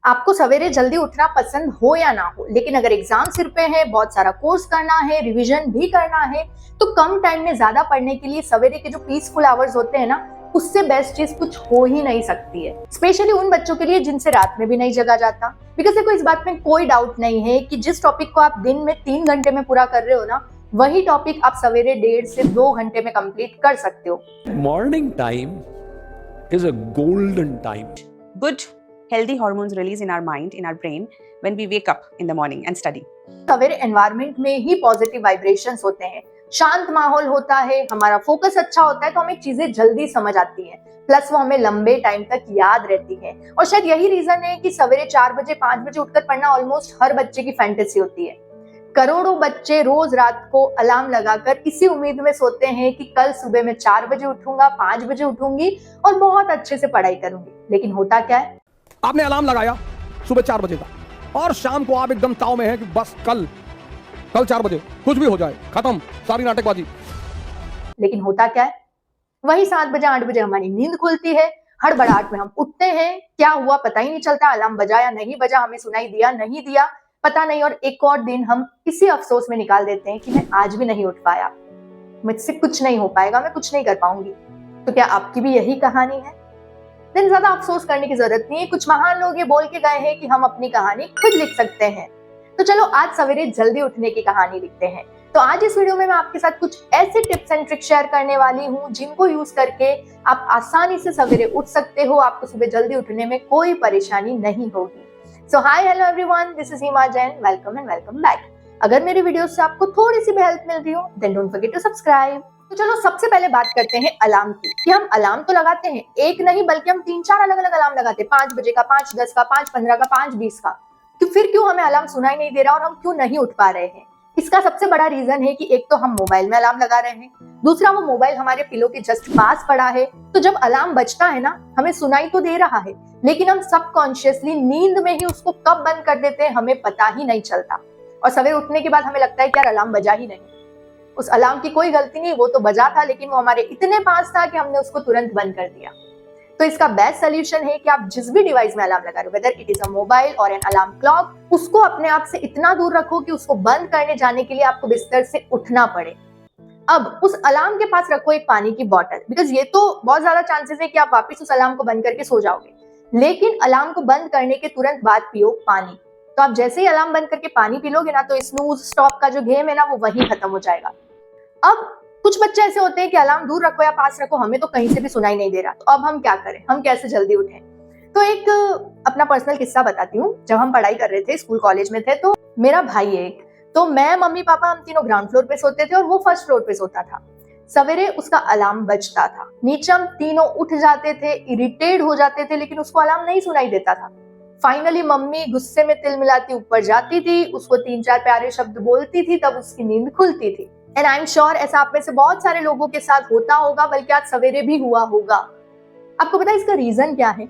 आपको सवेरे जल्दी उठना पसंद हो या ना हो, लेकिन अगर एग्जाम सिर पे है, बहुत सारा कोर्स करना है, रिवीजन भी करना है, तो कम टाइम में ज्यादा पढ़ने के लिए सवेरे के जो पीसफुल आवर्स होते हैं ना, उससे बेस्ट चीज कुछ हो ही नहीं सकती है। स्पेशली उन बच्चों के लिए जिनसे रात में भी नहीं जगा जाता। बिकॉज देखो, इस बात में कोई डाउट नहीं है कि जिस टॉपिक को आप दिन में 3 घंटे में पूरा कर रहे हो ना, वही टॉपिक आप सवेरे 1.5 से 2 घंटे में कंप्लीट कर सकते हो। Morning time is a golden time. Good healthy hormones release in our mind, in our brain when we wake up in the morning and study. सवेरे एनवायरनमेंट में ही पॉजिटिव वाइब्रेशंस होते हैं, शांत माहौल होता है, हमारा फोकस अच्छा होता है, तो हमें चीजें जल्दी समझ आती हैं, प्लस वो हमें लंबे टाइम तक याद रहती है। और शायद यही रीजन है कि सवेरे 4 बजे 5 बजे उठकर पढ़ना ऑलमोस्ट हर बच्चे की फैंटेसी होती है। करोड़ों बच्चे रोज रात को अलार्म लगाकर इसी उम्मीद में सोते हैं कि कल सुबह मैं 4 बजे उठूंगा, 5 बजे उठूंगी और बहुत अच्छे से पढ़ाई करूंगी। लेकिन होता क्या है, आपने अलार्म लगाया सुबह 4 बजे का और शाम को आप एकदम ताव में हैं कि बस कल 4 बजे कुछ भी हो जाए, खत्म सारी नाटकबाजी। लेकिन होता क्या है, वही 7 बजे 8 बजे हमारी नींद खुलती है, हड़बड़ाहट में हम उठते हैं, क्या हुआ पता ही नहीं चलता, अलार्म बजा या नहीं बजा, हमें सुनाई दिया नहीं दिया पता नहीं, और एक और दिन हम इसी अफसोस में निकाल देते हैं कि मैं आज भी नहीं उठ पाया, मुझसे कुछ नहीं हो पाएगा, मैं कुछ नहीं कर पाऊंगी। तो क्या आपकी भी यही कहानी है? दिन ज्यादा अफसोस करने की जरूरत नहीं है, कुछ महान लोग ये बोल के गए हैं कि हम अपनी कहानी खुद लिख सकते हैं। तो चलो आज सवेरे जल्दी उठने की कहानी लिखते हैं। तो आज इस वीडियो में मैं आपके साथ कुछ ऐसे टिप्स एंड ट्रिक्स शेयर करने वाली हूँ जिनको यूज करके आप आसानी से सवेरे उठ सकते हो, आपको सुबह जल्दी उठने में कोई परेशानी नहीं होगी। So hi hello everyone, this is Hima Jain, welcome and welcome back. अगर मेरी वीडियोस से आपको थोड़ी सी भी हेल्प मिल रही हो then don't forget to subscribe. तो चलो सबसे पहले बात करते हैं अलार्म की, कि हम अलार्म तो लगाते हैं, एक नहीं बल्कि हम 3-4 अलग अलग अलार्म लगाते हैं, 5 बजे का, 5:10 का, 5:15 का, 5:20 का। तो फिर क्यों हमें अलार्म सुनाई नहीं दे रहा और हम क्यों नहीं उठ पा रहे हैं? इसका सबसे बड़ा रीजन है कि एक तो हम मोबाइल में अलार्म लगा रहे हैं, दूसरा वो मोबाइल हमारे पिलो के जस्ट पास पड़ा है। तो जब अलार्म बजता है ना, हमें सुनाई तो दे रहा है, लेकिन हम सबकॉन्शियसली नींद में ही उसको कब बंद कर देते हैं हमें पता ही नहीं चलता। और सवेरे उठने के बाद हमें लगता है कि यार अलार्म बजा ही नहीं। उस अलार्म की कोई गलती नहीं, वो तो बजा था, लेकिन वो हमारे इतने पास था कि हमने उसको तुरंत बंद कर दिया। तो इसका बेस्ट सोल्यूशन है कि आप जिस भी डिवाइस में अलार्म लगा रहे हो, whether it is a mobile और एन अलार्म क्लॉक, उसको अपने आप से इतना दूर रखो कि उसको बंद करने जाने के लिए आपको बिस्तर से उठना पड़े। अब उस अलार्म के पास रखो एक पानी की बोतल, बिकॉज ये तो बहुत ज्यादा चांसेस है कि आप वापस उस अलार्म को बंद करके सो जाओगे, लेकिन अलार्म को बंद करने के तुरंत बाद पियो पानी। तो आप जैसे ही अलार्म बंद करके पानी पी लोगे ना, तो स्नूज स्टॉप का जो गेम है ना, वो वही खत्म हो जाएगा। अब कुछ बच्चे ऐसे होते हैं कि अलार्म दूर रखो या पास रखो, हमें तो कहीं से भी सुनाई नहीं दे रहा, तो अब हम क्या करें, हम कैसे जल्दी उठें? तो एक अपना पर्सनल किस्सा बताती हूँ। जब हम पढ़ाई कर रहे थे, स्कूल कॉलेज में थे, तो मेरा भाई एक, तो मैं मम्मी पापा हम तीनों ग्राउंड फ्लोर पे सोते थे और वो फर्स्ट फ्लोर पे सोता था। सवेरे उसका अलार्म बजता था, नीचे हम तीनों उठ जाते थे, इरिटेट हो जाते थे, लेकिन उसको अलार्म नहीं सुनाई देता था। फाइनली मम्मी गुस्से में तिल मिलाती ऊपर जाती थी, उसको 3-4 प्यारे शब्द बोलती थी, तब उसकी नींद खुलती थी। एंड आई एम श्योर ऐसा आप में से बहुत सारे लोगों के साथ होता होगा, बल्कि आज सवेरे भी हुआ होगा। आपको पता है इसका रीजन क्या है?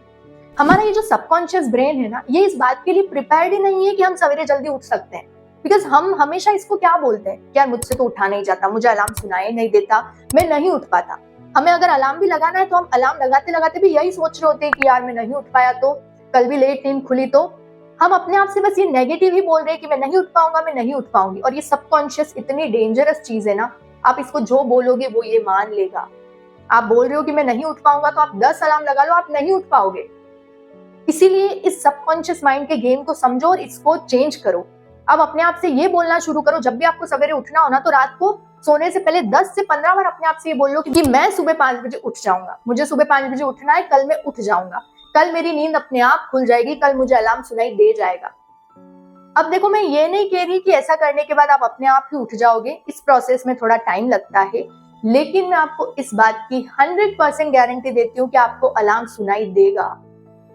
हमारा ये जो सबकॉन्शियस ब्रेन है ना, ये इस बात के लिए प्रिपेयर्ड ही नहीं है कि हम सवेरे जल्दी उठ सकते हैं। बिकॉज हम हमेशा इसको क्या बोलते हैं, यार मुझसे तो उठा नहीं जाता, मुझे अलार्म सुनाई नहीं देता, मैं नहीं उठ पाता। हमें अगर अलार्म भी लगाना है तो हम अलार्म लगाते लगाते भी यही सोच रहे होते हैं कि यार मैं नहीं उठ पाया तो, कल भी लेट नींद खुली तो। हम अपने आप से बस ये नेगेटिव ही बोल रहे हैं कि मैं नहीं उठ पाऊंगा, मैं नहीं उठ पाऊंगी। और ये सबकॉन्शियस इतनी डेंजरस चीज है ना, आप इसको जो बोलोगे वो ये मान लेगा। आप बोल रहे हो कि मैं नहीं उठ पाऊंगा, तो आप 10 अलार्म लगा लो, आप नहीं उठ पाओगे। इसीलिए इस सबकॉन्शियस माइंड के गेम को समझो और इसको चेंज करो। अब अपने आप से ये बोलना शुरू करो, जब भी आपको सवेरे उठना हो ना, तो रात को सोने से पहले 10 से 15 बार अपने आप से ये बोल लो कि मैं सुबह 5 बजे उठ जाऊंगा, मुझे सुबह 5 बजे उठना है, कल मैं उठ जाऊंगा, कल मेरी नींद अपने आप खुल जाएगी, कल मुझे अलार्म सुनाई दे जाएगा। अब देखो, मैं ये नहीं कह रही कि ऐसा करने के बाद आप अपने आप ही उठ जाओगे, इस प्रोसेस में थोड़ा टाइम लगता है, लेकिन मैं आपको इस बात की 100% गारंटी देती हूँ कि आपको अलार्म सुनाई देगा।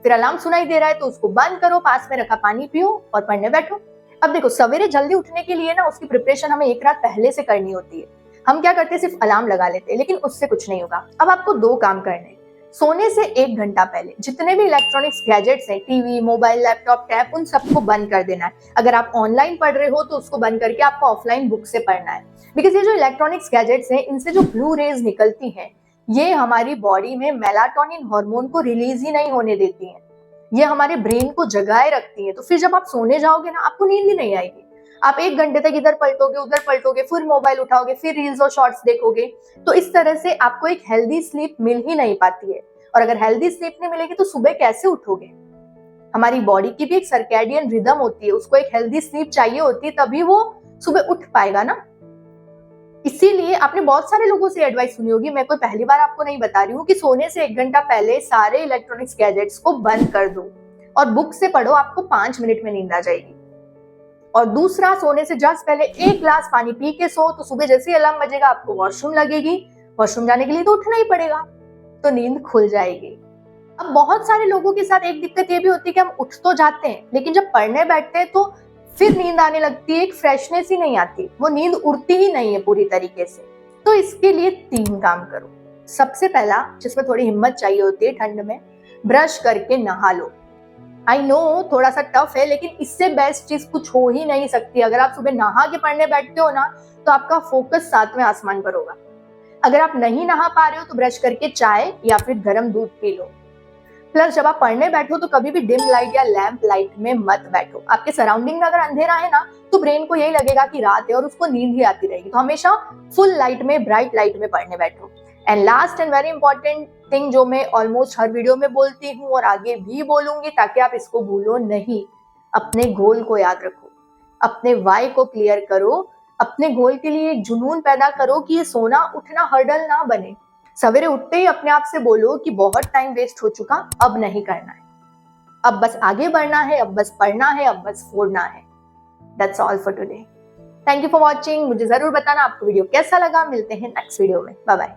फिर अलार्म सुनाई दे रहा है तो उसको बंद करो, पास में रखा पानी पियो और पढ़ने बैठो। अब देखो, सवेरे जल्दी उठने के लिए ना, उसकी प्रिपरेशन हमें एक रात पहले से करनी होती है। हम क्या करते हैं, सिर्फ अलार्म लगा लेते हैं, लेकिन उससे कुछ नहीं होगा। अब आपको 2 काम करने हैं। सोने से 1 घंटा पहले जितने भी इलेक्ट्रॉनिक्स गैजेट्स हैं, टीवी, मोबाइल, लैपटॉप, टैब, उन सबको बंद कर देना है। अगर आप ऑनलाइन पढ़ रहे हो तो उसको बंद करके आपको ऑफलाइन बुक से पढ़ना है। बिकॉज ये जो इलेक्ट्रॉनिक्स गैजेट्स हैं, इनसे जो ब्लू रेज निकलती हैं, ये हमारी बॉडी में मेलाटोनिन हार्मोन को रिलीज ही नहीं होने देती हैं। ये हमारे ब्रेन को जगाए रखती है। तो फिर जब आप सोने जाओगे ना, आपको नींद ही नहीं आएगी। आप 1 घंटे तक इधर पलटोगे, उधर पलटोगे, फिर मोबाइल उठाओगे, फिर रील्स और शॉर्ट्स देखोगे। तो इस तरह से आपको एक हेल्दी स्लीप मिल ही नहीं पाती है। और अगर हेल्दी स्लीप नहीं मिलेगी तो सुबह कैसे उठोगे? हमारी बॉडी की भी एक सर्कैडियन रिदम होती है, उसको एक हेल्दी स्लीप चाहिए होती है, तभी वो सुबह उठ पाएगा ना। इसीलिए आपने बहुत सारे लोगों से एडवाइस सुनी होगी, मैं कोई पहली बार आपको नहीं बता रही हूँ, कि सोने से 1 घंटा पहले सारे इलेक्ट्रॉनिक्स गैजेट्स को बंद कर दो और बुक से पढ़ो, आपको 5 मिनट में नींद आ जाएगी। और दूसरा, सोने से जस्ट पहले 1 ग्लास पानी पी के सो, तो सुबह जैसे ही अलार्म बजेगा आपको वॉशरूम लगेगी, वॉशरूम जाने के लिए तो उठना ही पड़ेगा, तो नींद खुल जाएगी। अब बहुत सारे लोगों के साथ एक दिक्कत ये भी होती है कि हम उठ तो जाते हैं, लेकिन जब पढ़ने बैठते हैं तो फिर नींद आने लगती है, एक फ्रेशनेस ही नहीं आती, वो नींद उड़ती ही नहीं है पूरी तरीके से। तो इसके लिए 3 काम करो। सबसे पहला, जिसमें थोड़ी हिम्मत चाहिए होती है ठंड में, ब्रश करके नहा लो। आई नो थोड़ा सा टफ है, लेकिन इससे बेस्ट चीज कुछ हो ही नहीं सकती। अगर आप सुबह नहा के पढ़ने बैठते हो ना, तो आपका फोकस 7वें आसमान पर होगा। अगर आप नहीं नहा पा रहे हो तो ब्रश करके चाय या फिर गर्म दूध पी लो। प्लस जब आप पढ़ने बैठो तो कभी भी डिम लाइट या लैंप लाइट में मत बैठो। आपके सराउंडिंग में अगर अंधेरा है ना, तो ब्रेन को यही लगेगा कि रात है और उसको नींद ही आती रहेगी। तो हमेशा फुल लाइट में, ब्राइट लाइट में पढ़ने बैठो। And last and very important thing, जो मैं ऑलमोस्ट हर वीडियो में बोलती हूँ और आगे भी बोलूंगी ताकि आप इसको भूलो नहीं, अपने गोल को याद रखो, अपने वाई को क्लियर करो, अपने गोल के लिए एक जुनून पैदा करो कि ये सोना उठना हर्डल ना बने। सवेरे उठते ही अपने आप से बोलो कि बहुत टाइम वेस्ट हो चुका, अब नहीं करना है, अब बस आगे बढ़ना है, अब बस पढ़ना है, अब बस फोड़ना है। That's all for today. Thank you for watching. मुझे जरूर बताना आपको वीडियो कैसा लगा। मिलते हैं नेक्स्ट वीडियो में। Bye bye.